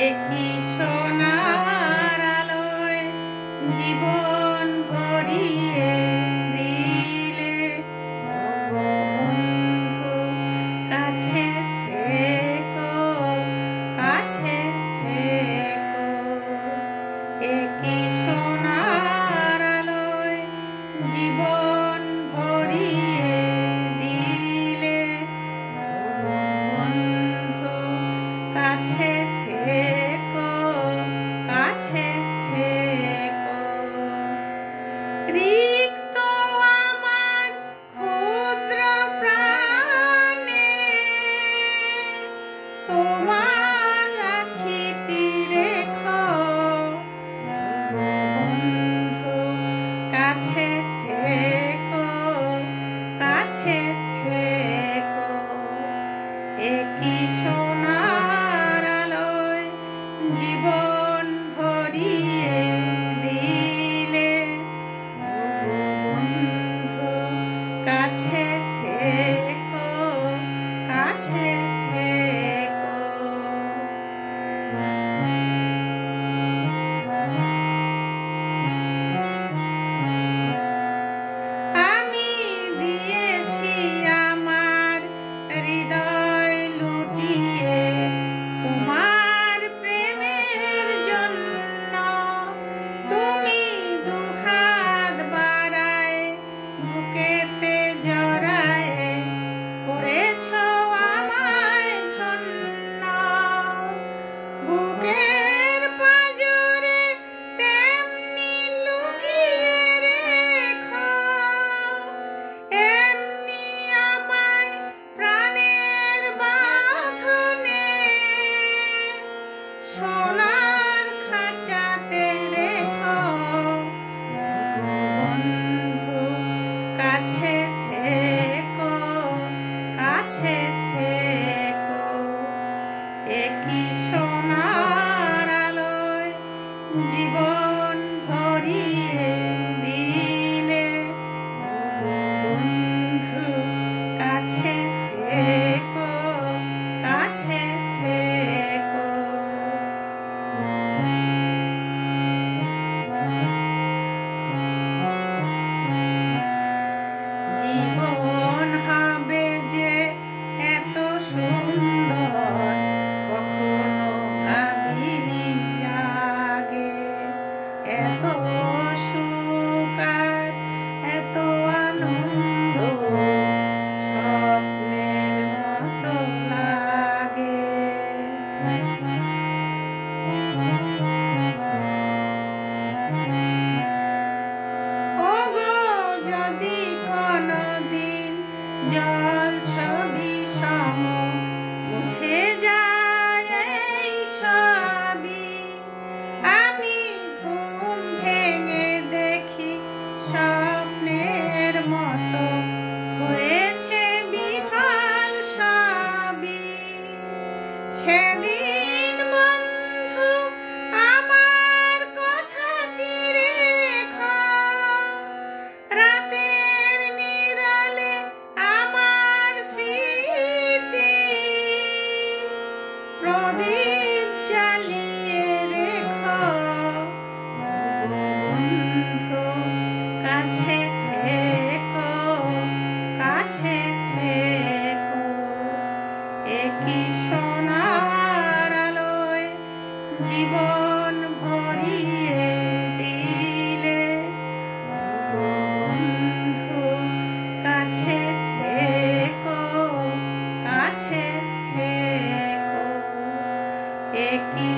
একই সোনার আলোয় জীবন ভরিয়ে দিলে বন্ধু, কাছে থেকো, কাছে থেকো। একই সোনার আলোয় জীবন ভরিয়ে দিলে বন্ধু, কাছে থেকো, কাছে থেকো। রিক্ত আমার ক্ষুদ্র প্রাণে তোমার রাখিতি রেখো বন্ধু, কাছে থেকো, কাছে থেকো। একই সোনার আলোয় জীবন ভরিয়ে দিলে বন্ধু, কাছে থেকো, কাছে থেকো। আমি দিয়েছি আমার হৃদয় লুটিয়ে তোমার প্রেমের জন্য, তুমি দুহাত বাড়ায় বুকেতে জড়ায় করেছ আমায় ধন্য। বুকের পাঁজরে তেমনি লুকিয়ে রেখো, এমনি আমায় প্রাণের বাঁধনে সোনার খাঁচাতে রেখো বন্ধু, কাছে থেকো, কাছে থেকো। একই সোনার আলোয় জীবন ভরিয়ে দিলে বন্ধু, কাছে থেকো, কাছে থেকো। জীবন হবে যে এত সুন্দর কখনো ভাবিনি আগে, এত সুখ আর এত আনন্দ স্বপ্নের মতো লাগে। ওগো যদি কোনদিন জল ছবি সম মুছে যায় এই ছবি, আমি ঘুম ভেঙে দেখি স্বপ্নের মতো হয়েছে বিফল সবই। সেদিন বন্ধু আমার কথাটি রেখো, রাতের নিরালে আমার স্মৃতি প্রদীপ জ্বালিয়ে রেখো বন্ধু, কাছে থেকো, কাছে থেকো। একই সোনার আলোয় জীবন ভরিয়ে দিলে বন্ধু, কাছে থেকো, কাছে থেকো। একই